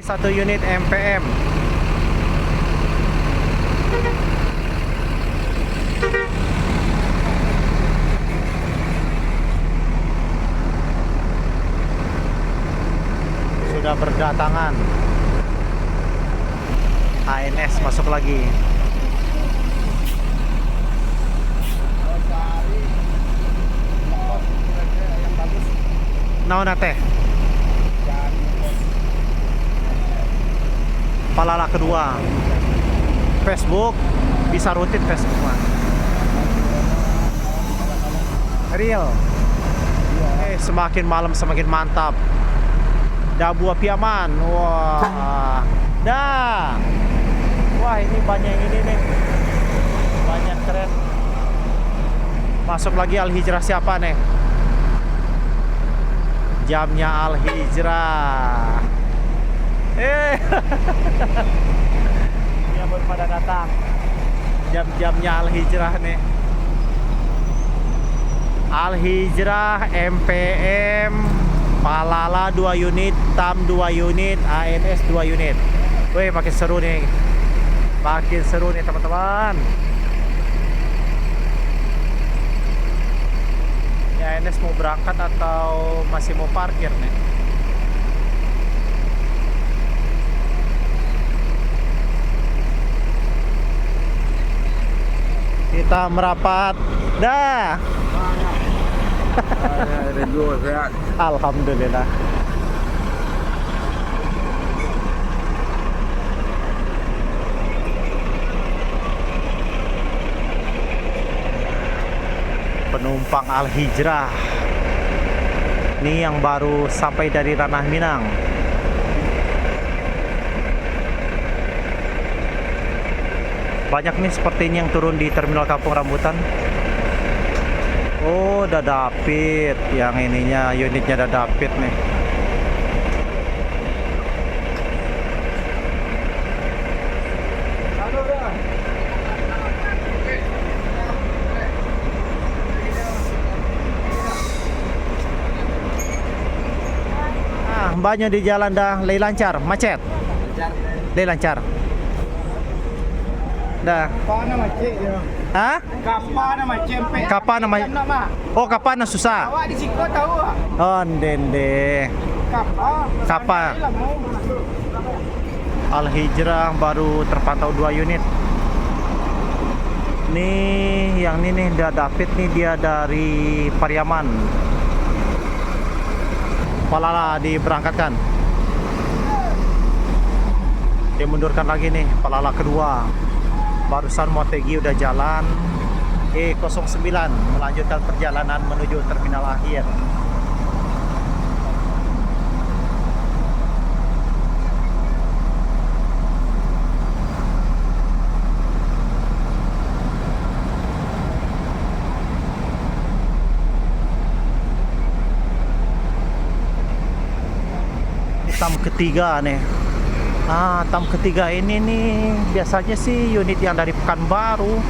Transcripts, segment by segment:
1 unit MPM. Sudah berdatangan. ANS masuk lagi. Naon teh? Palala kedua. Facebook bisa rutin Facebook mah. Real. Semakin malam semakin mantap. Dabu api aman. Wah. Dah. Wah, ini banyak ini nih. Banyak keren. Masuk lagi Al Hijrah siapa nih? Jamnya Al Hijrah. Dia baru pada datang. Jam-jamnya Al Hijrah nih. Al Hijrah MPM Palala 2 unit, TAM 2 unit, ANS 2 unit. Wih, makin seru nih. Makin seru nih teman-teman. ANS mau berangkat atau masih mau parkir nih? Kita merapat. Dah. Alhamdulillah. Penumpang Al Hijrah ini yang baru sampai dari Ranah Minang. Banyak nih seperti ini yang turun di terminal Kampung Rambutan. Oh, Dadapit yang ininya, unitnya Dadapit nih. Mbaknya di jalan dah lei lancar, macet. Lei lancar. Dah. Kapan macet dia? Hah? Kapan macet? Kapan nama? Oh, kapan susah? Awak di Ciko tahu ah? Oh, dende. Kapan? Al Hijrah baru terpantau 2 unit. Nih, yang ini nih David nih, dia dari Pariaman. Palala diberangkatkan. Dimundurkan lagi nih Palala kedua. Barusan Motegi udah jalan. E09 melanjutkan perjalanan menuju terminal akhir. TAM ketiga nih. TAM ketiga ini nih biasanya sih unit yang dari Pekanbaru.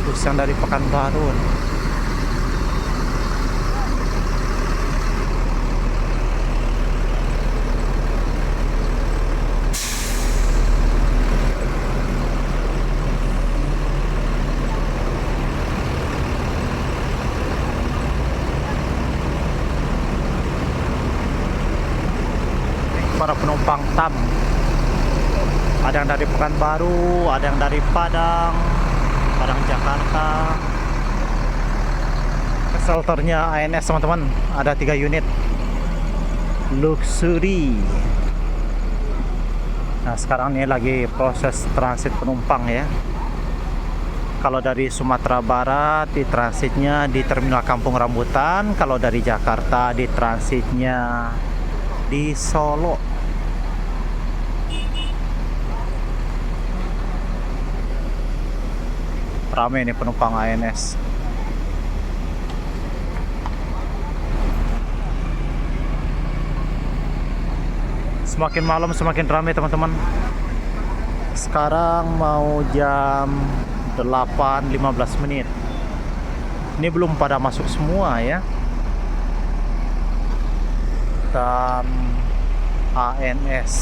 Terus yang dari Pekanbaru. Para penumpang TAM, ada yang dari Pekanbaru, ada yang dari Padang Jakarta. Shelternya ANS teman-teman, ada 3 unit luxury. Nah, sekarang ini lagi proses transit penumpang ya. Kalau dari Sumatera Barat di transitnya di terminal Kampung Rambutan, kalau dari Jakarta di transitnya di Solo. Ramai nih penumpang ANS. Semakin malam semakin ramai teman-teman. Sekarang mau jam 8.15 menit. Ini belum pada masuk semua ya. Dan ANS.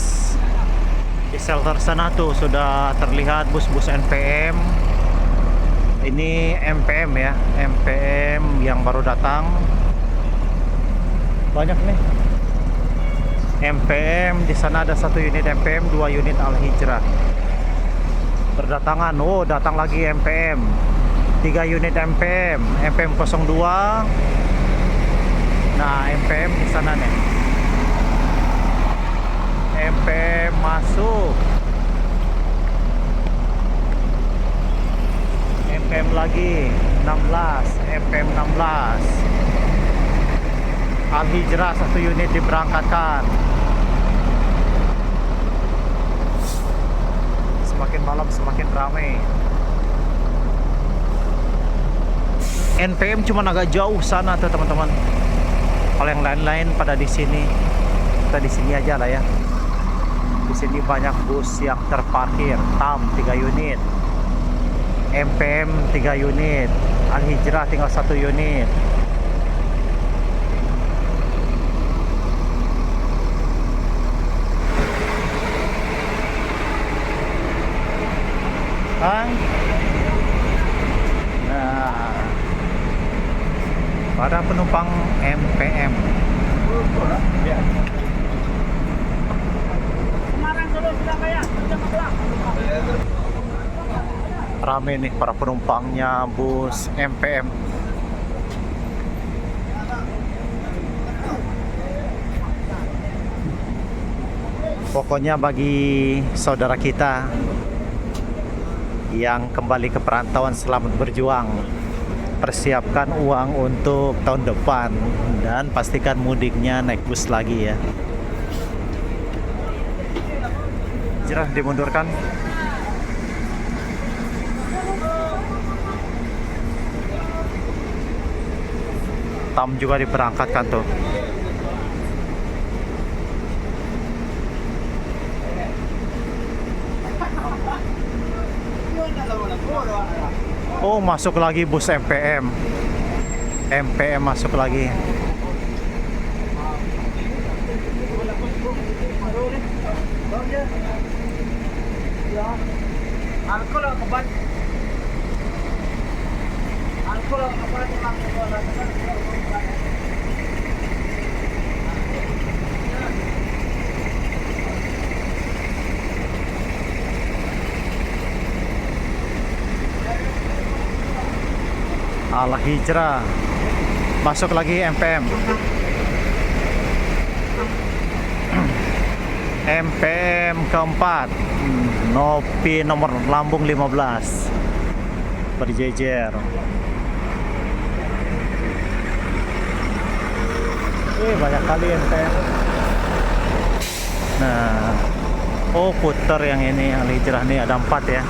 Di shelter sana tuh sudah terlihat bus-bus NPM. Ini MPM ya, MPM yang baru datang. Banyak nih. MPM di sana ada 1 unit MPM, 2 unit Al Hijrah. Berdatangan. Oh, datang lagi MPM. 3 unit MPM, MPM 02. Nah, MPM di sana nih. MPM masuk. MPM lagi 16, MPM 16. Al Hijrah 1 unit diberangkatkan. Semakin malam semakin ramai. NPM cuma agak jauh sana tuh teman-teman. Kalau yang lain-lain pada di sini, kita di sini aja lah ya. Di sini banyak bus yang terparkir. TAM 3 unit, MPM 3 unit, Al Hijrah tinggal 1 unit. Nah, para penumpang MPM. Ya. Semarang Solo Surabaya, jam 14. Rame nih para penumpangnya bus MPM. Pokoknya bagi saudara kita yang kembali ke perantauan, selamat berjuang. Persiapkan uang untuk tahun depan dan pastikan mudiknya naik bus lagi ya. Hijrah dimundurkan. TAM juga diberangkatkan tuh. Oh, masuk lagi bus MPM. MPM masuk lagi. Al Hijrah masuk lagi MPM. MPM keempat, Nopi nomor lambung 15 berjejer. Banyak kali MPM. Nah, oh puter yang ini Al Hijrah nih ada 4 ya.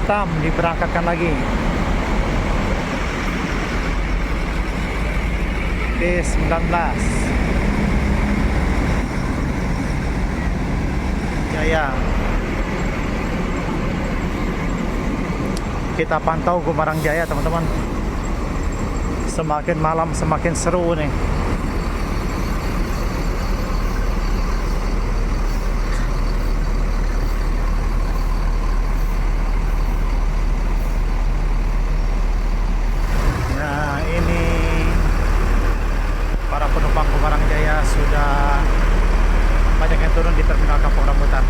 TAM diberangkatkan lagi. B19 Jaya. Kita pantau Gumarang Jaya teman-teman. Semakin malam semakin seru nih. Penumpang Gumarang Jaya sudah banyak yang turun di terminal Kampung Rambutan.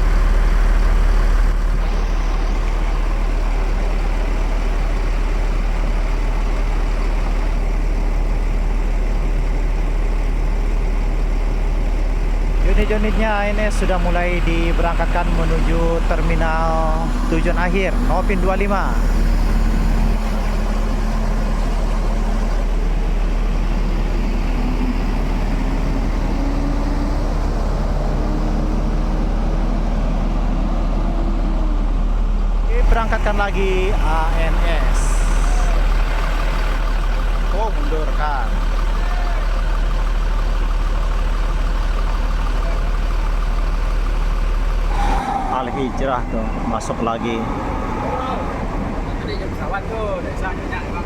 Unit-unitnya ini sudah mulai diberangkatkan menuju terminal tujuan akhir Nopin 25. Berangkatkan lagi ANS. Oh, mundurkan. Hijrah tuh masuk lagi. Tadi jam pesawat tuh, dari sana.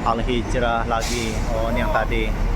Al Hijrah lagi. Oh, ini yang tadi.